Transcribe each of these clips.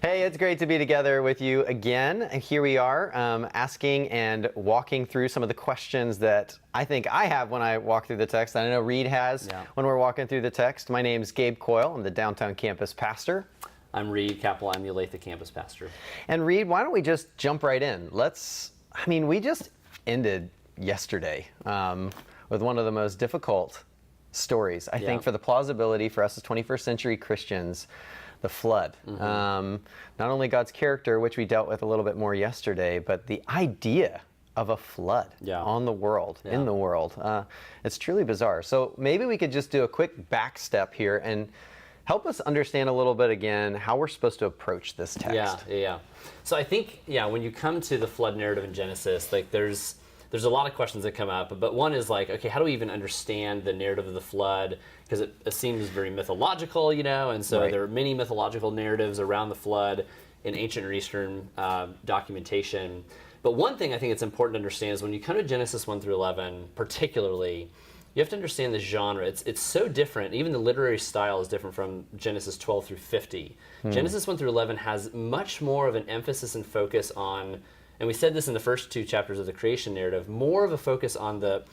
Hey, it's great to be together with you again. And here we are asking and walking through some of the questions that I think I have when I walk through the text. And I know Reid has when we're walking through the text. My name's Gabe Coyle. I'm the downtown campus pastor. I'm Reid Kapple. I'm the Olathe campus pastor. And Reid, why don't we just jump right in? We just ended yesterday with one of the most difficult stories, I think, for the plausibility for us as 21st century Christians. The flood. Not only God's character, which we dealt with a little bit more yesterday, but the idea of a flood on the world, in the world. It's truly bizarre. So maybe we could just do a quick back step here and help us understand a little bit again how we're supposed to approach this text. Yeah. So I think, when you come to the flood narrative in Genesis, like there's a lot of questions that come up, but one is like, okay, how do we even understand the narrative of the flood? Because it seems very mythological, and so there are many mythological narratives around the flood in ancient Near Eastern documentation. But one thing I think it's important to understand is when you come to Genesis 1 through 11, particularly, you have to understand the genre. It's so different. Even the literary style is different from Genesis 12 through 50. Genesis 1 through 11 has much more of an emphasis and focus on, and we said this in the first two chapters of the creation narrative, more of a focus on the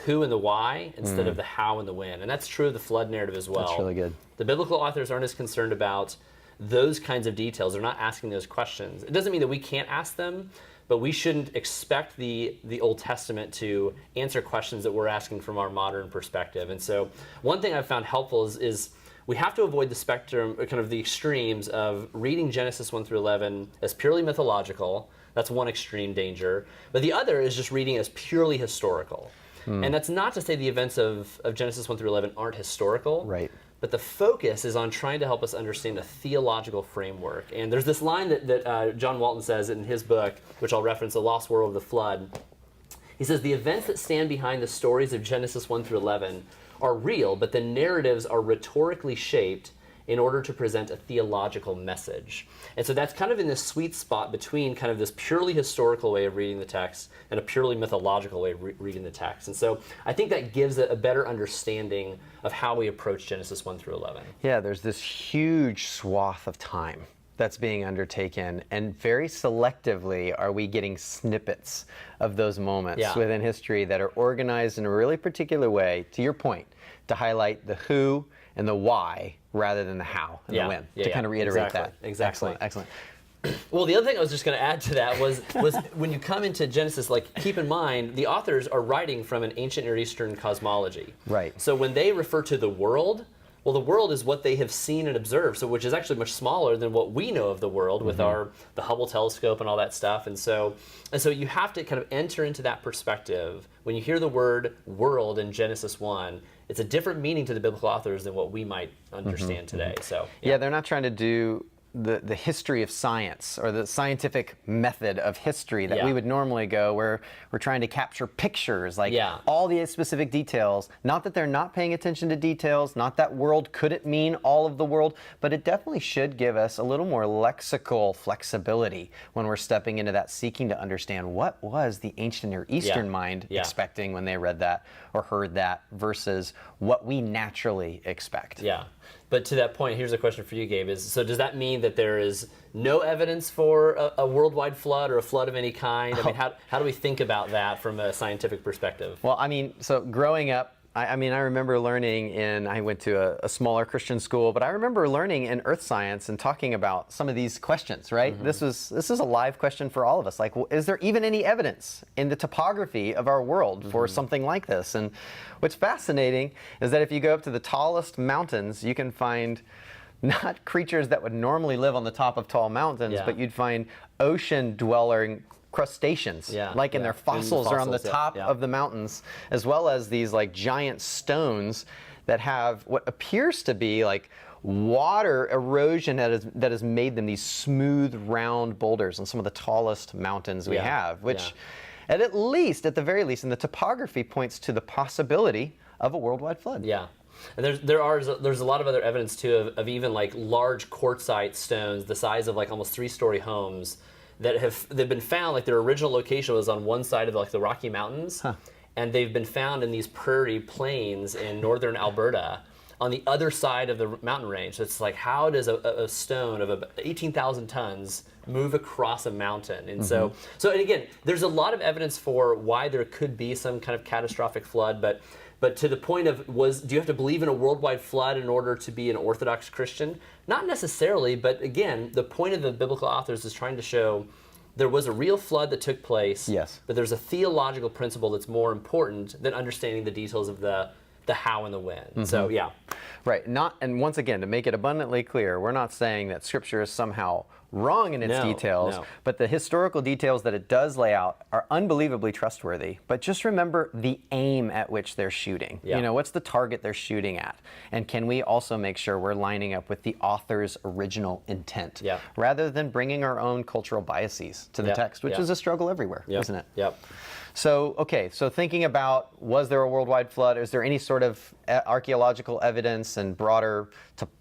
who and the why instead of the how and the when. And that's true of the flood narrative as well. That's really good. The biblical authors aren't as concerned about those kinds of details. They're not asking those questions. It doesn't mean that we can't ask them, but we shouldn't expect the Old Testament to answer questions that we're asking from our modern perspective. And so one thing I've found helpful is we have to avoid the spectrum, kind of the extremes of reading Genesis 1 through 11 as purely mythological. That's one extreme danger. But the other is just reading as purely historical. And that's not to say the events of Genesis 1 through 11 aren't historical. Right. But the focus is on trying to help us understand a theological framework. And there's this line that John Walton says in his book, which I'll reference, The Lost World of the Flood. He says, the events that stand behind the stories of Genesis 1 through 11 are real, but the narratives are rhetorically shaped in order to present a theological message. And so that's kind of in this sweet spot between kind of this purely historical way of reading the text and a purely mythological way of reading the text. And so I think that gives a better understanding of how we approach Genesis 1 through 11. Yeah, there's this huge swath of time that's being undertaken, and very selectively are we getting snippets of those moments within history that are organized in a really particular way, to your point, to highlight the who and the why rather than the how and the when, to kind of reiterate that. Exactly. Excellent. Well, the other thing I was just going to add to that was when you come into Genesis, like, keep in mind, the authors are writing from an ancient Near Eastern cosmology. Right. So when they refer to the world, well, the world is what they have seen and observed, so which is actually much smaller than what we know of the world with the Hubble telescope and all that stuff. And so you have to kind of enter into that perspective. When you hear the word world in Genesis 1, it's a different meaning to the biblical authors than what we might understand today. So they're not trying to do the history of science or the scientific method of history that we would normally go, where we're trying to capture pictures, like all the specific details. Not that they're not paying attention to details, not that world couldn't mean all of the world, but it definitely should give us a little more lexical flexibility when we're stepping into that, seeking to understand what was the ancient Near Eastern mind expecting when they read that or heard that versus what we naturally expect. Yeah. But to that point, here's a question for you, Gabe. So does that mean that there is no evidence for a worldwide flood or a flood of any kind? I mean, how do we think about that from a scientific perspective? Well, so growing up, I remember learning I went to a smaller Christian school, but I remember learning in earth science and talking about some of these questions, right? This is a live question for all of us. Like, is there even any evidence in the topography of our world for something like this? And what's fascinating is that if you go up to the tallest mountains, you can find not creatures that would normally live on the top of tall mountains, but you'd find ocean-dwelling crustaceans, in their fossils are on the top of the mountains, as well as these like giant stones that have what appears to be like water erosion that has made them these smooth, round boulders on some of the tallest mountains we have, which at the very least, in the topography points to the possibility of a worldwide flood. Yeah. And there's a lot of other evidence too of even like large quartzite stones the size of like almost 3-story homes they've been found, like their original location was on one side of like the Rocky Mountains, and they've been found in these prairie plains in northern Alberta on the other side of the mountain range. So it's like, how does a stone of 18,000 tons move across a mountain? And so and again, there's a lot of evidence for why there could be some kind of catastrophic flood, but to the point of, do you have to believe in a worldwide flood in order to be an Orthodox Christian? Not necessarily, but again, the point of the biblical authors is trying to show there was a real flood that took place, yes, but there's a theological principle that's more important than understanding the details of the how and the when. So yeah. Right. And once again, to make it abundantly clear, we're not saying that Scripture is somehow wrong in its details, but the historical details that it does lay out are unbelievably trustworthy. But just remember the aim at which they're shooting. Yeah. You know, what's the target they're shooting at? And can we also make sure we're lining up with the author's original intent, rather than bringing our own cultural biases to the text, which is a struggle everywhere, isn't it? Yep. So, okay, so thinking about, was there a worldwide flood? Is there any sort of archaeological evidence and broader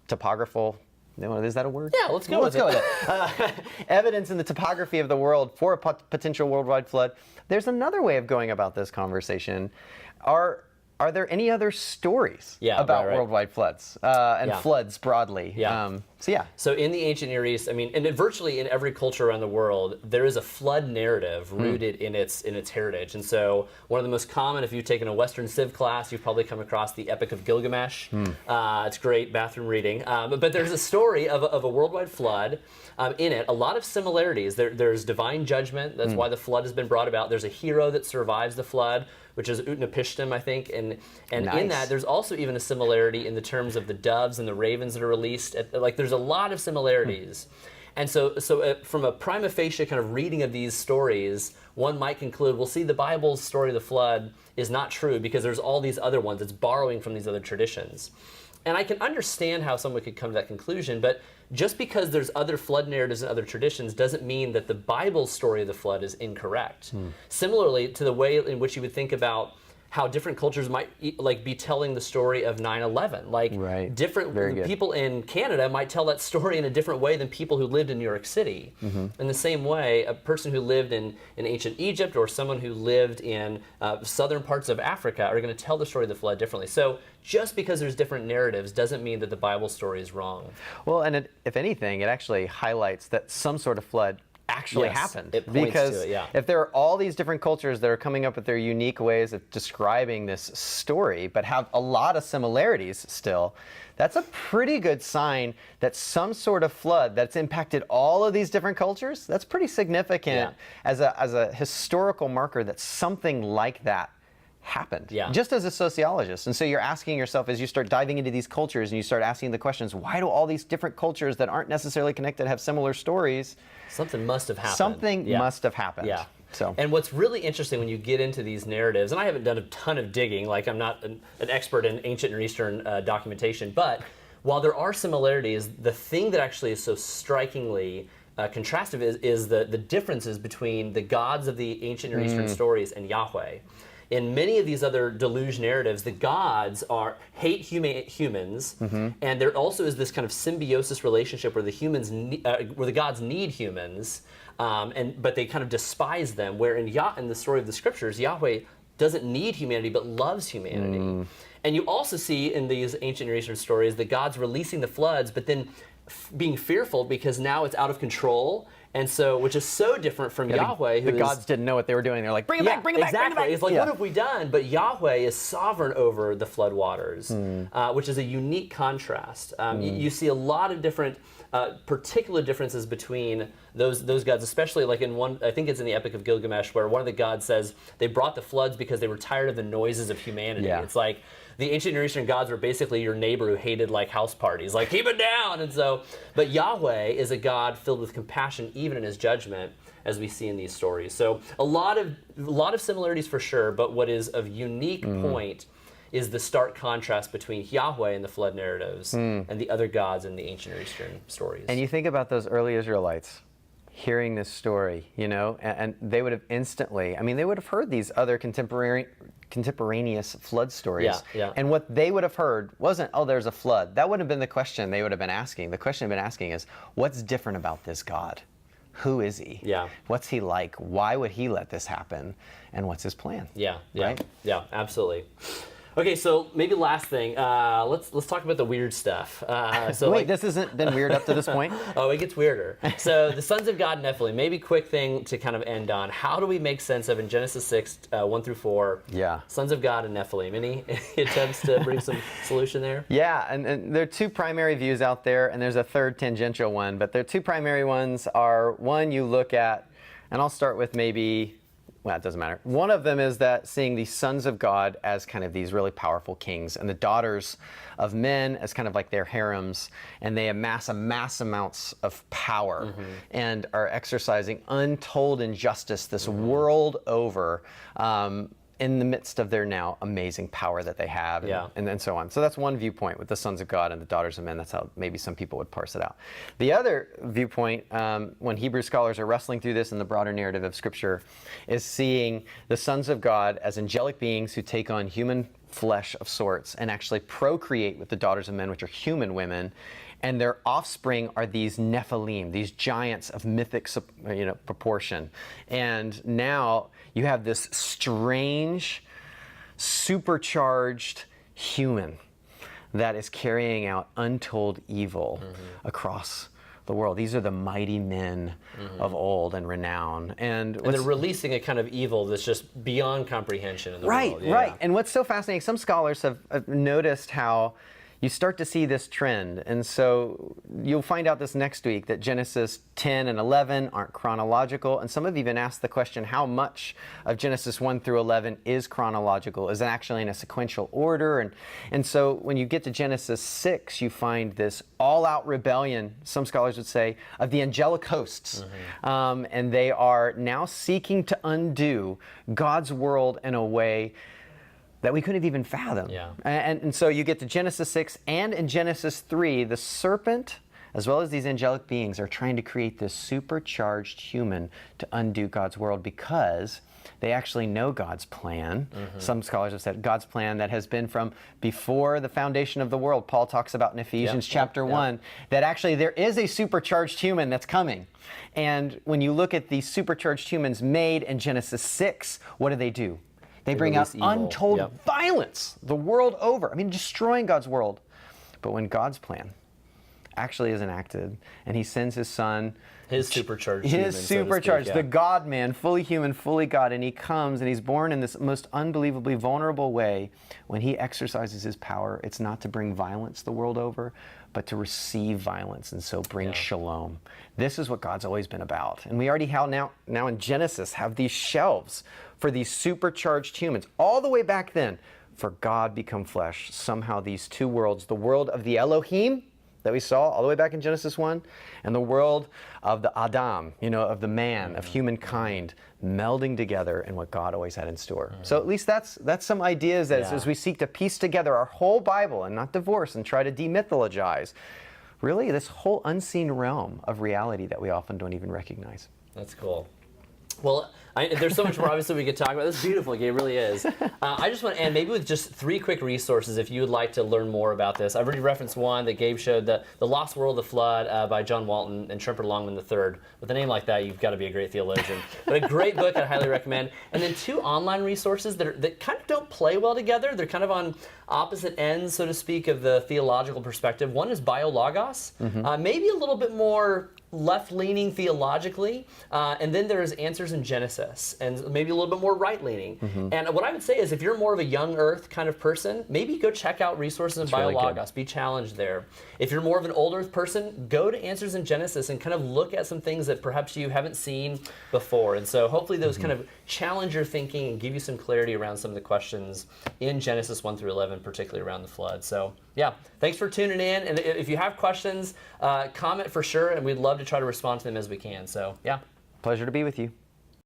topographical, is that a word? Yeah, let's go with it. Evidence in the topography of the world for a potential worldwide flood. There's another way of going about this conversation. Are there any other stories about worldwide floods and floods broadly? So in the ancient Near East, I mean, and virtually in every culture around the world, there is a flood narrative rooted in its heritage. And so one of the most common, if you've taken a Western Civ class, you've probably come across the Epic of Gilgamesh. It's great bathroom reading. But there's a story of a worldwide flood. In it, a lot of similarities. There's divine judgment. That's why the flood has been brought about. There's a hero that survives the flood, which is Utnapishtim, I think. And in that, there's also even a similarity in the terms of the doves and the ravens that are released. There's a lot of similarities. And so from a prima facie kind of reading of these stories, one might conclude, well, see, the Bible's story of the flood is not true because there's all these other ones. It's borrowing from these other traditions. And I can understand how someone could come to that conclusion, but just because there's other flood narratives and other traditions doesn't mean that the Bible's story of the flood is incorrect. Similarly to the way in which you would think about how different cultures might be telling the story of 9/11. Different people in Canada might tell that story in a different way than people who lived in New York City. In the same way, a person who lived in ancient Egypt or someone who lived in southern parts of Africa are going to tell the story of the flood differently. So just because there's different narratives doesn't mean that the Bible story is wrong. Well, and if anything, it actually highlights that some sort of flood actually happened. It points because to it, if there are all these different cultures that are coming up with their unique ways of describing this story, but have a lot of similarities still, that's a pretty good sign that some sort of flood that's impacted all of these different cultures, that's pretty significant as a historical marker that something like that happened, just as a sociologist. And so you're asking yourself, as you start diving into these cultures and you start asking the questions, why do all these different cultures that aren't necessarily connected have similar stories? Something must have happened. Something must have happened. So. And what's really interesting when you get into these narratives, and I haven't done a ton of digging, like I'm not an expert in ancient Near Eastern documentation, but while there are similarities, the thing that actually is so strikingly contrastive is the differences between the gods of the ancient Near Eastern stories and Yahweh. In many of these other deluge narratives, the gods hate humans, and there also is this kind of symbiosis relationship where where the gods need humans, but they kind of despise them. Where in the story of the scriptures, Yahweh doesn't need humanity but loves humanity. And you also see in these ancient Near Eastern stories the gods releasing the floods, but then being fearful because now it's out of control. And so, which is so different from Yahweh. The gods didn't know what they were doing. They're like, bring it back, bring it back, bring it back. It's like, what have we done? But Yahweh is sovereign over the flood waters, which is a unique contrast. You see a lot of different particular differences between those gods, especially like in one, I think it's in the Epic of Gilgamesh, where one of the gods says they brought the floods because they were tired of the noises of humanity. It's like the ancient Near Eastern gods were basically your neighbor who hated like house parties, like keep it down. And so, but Yahweh is a God filled with compassion even in his judgment, as we see in these stories. So a lot of similarities for sure, but what is of unique point is the stark contrast between Yahweh in the flood narratives and the other gods in the ancient Near Eastern stories. And you think about those early Israelites hearing this story, and they would have instantly, they would have heard these other contemporaneous flood stories. And what they would have heard wasn't, oh, there's a flood. That wouldn't have been the question they would have been asking. The question they've been asking is, what's different about this God? Who is he? What's he like? Why would he let this happen? And what's his plan? Right? Yeah, absolutely. Okay, so maybe last thing, let's talk about the weird stuff. So Wait, this hasn't been weird up to this point? Oh, it gets weirder. So the sons of God and Nephilim, maybe quick thing to kind of end on. How do we make sense of in Genesis 6, 1 through 4, Yeah. sons of God and Nephilim? Any attempts to bring some solution there? Yeah, and there are two primary views out there, and there's a third tangential one, but the two primary ones are, one, you look at, and I'll start with maybe, well, it doesn't matter. One of them is that seeing the sons of God as kind of these really powerful kings, and the daughters of men as kind of like their harems, and they amass amounts of power and are exercising untold injustice this world over, in the midst of their now amazing power that they have, and so on. So that's one viewpoint with the sons of God and the daughters of men. That's how maybe some people would parse it out. The other viewpoint, when Hebrew scholars are wrestling through this in the broader narrative of Scripture, is seeing the sons of God as angelic beings who take on human flesh of sorts and actually procreate with the daughters of men, which are human women, and their offspring are these Nephilim, these giants of mythic proportion. And now you have this strange, supercharged human that is carrying out untold evil across the world. These are the mighty men of old and renown. And they're releasing a kind of evil that's just beyond comprehension in the world. Right. And what's so fascinating, some scholars have noticed how you start to see this trend. And so you'll find out this next week that Genesis 10 and 11 aren't chronological. And some have even asked the question, how much of Genesis 1 through 11 is chronological? Is it actually in a sequential order? And so when you get to Genesis 6, you find this all-out rebellion, some scholars would say, of the angelic hosts. And they are now seeking to undo God's world in a way that we couldn't even fathom. And so you get to Genesis 6, and in Genesis 3, the serpent, as well as these angelic beings, are trying to create this supercharged human to undo God's world because they actually know God's plan. Some scholars have said God's plan that has been from before the foundation of the world. Paul talks about in Ephesians chapter 1 that actually there is a supercharged human that's coming. And when you look at these supercharged humans made in Genesis 6, what do? They bring out untold violence the world over. I mean, destroying God's world. But when God's plan actually is enacted, and He sends His Son, His supercharged the God-man, fully human, fully God, and He comes and He's born in this most unbelievably vulnerable way. When He exercises His power, it's not to bring violence the world over, but to receive violence and so bring shalom. This is what God's always been about. And we already now in Genesis have these shelves for these supercharged humans. All the way back then, for God become flesh. Somehow these two worlds, the world of the Elohim that we saw all the way back in Genesis 1, and the world of the Adam, of the man, of humankind, melding together in what God always had in store. So at least that's some ideas as we seek to piece together our whole Bible and not divorce and try to demythologize, really, this whole unseen realm of reality that we often don't even recognize. That's cool. Well, there's so much more obviously we could talk about. This is beautiful, Gabe, it really is. I just want to end maybe with just 3 quick resources if you would like to learn more about this. I've already referenced one that Gabe showed, The Lost World of the Flood by John Walton and Tremper Longman III. With a name like that, you've got to be a great theologian. But a great book I highly recommend. And then 2 online resources that kind of don't play well together. They're kind of on opposite ends, so to speak, of the theological perspective. One is Biologos, maybe a little bit more left-leaning theologically, and then there's Answers in Genesis, and maybe a little bit more right-leaning. And what I would say is if you're more of a young earth kind of person, maybe go check out resources in Biologos, really be challenged there. If you're more of an old earth person, go to Answers in Genesis and kind of look at some things that perhaps you haven't seen before. And so hopefully those kind of challenge your thinking and give you some clarity around some of the questions in Genesis 1 through 11, particularly around the flood. So yeah, thanks for tuning in. And if you have questions, comment for sure, and we'd love to try to respond to them as we can. So yeah. Pleasure to be with you.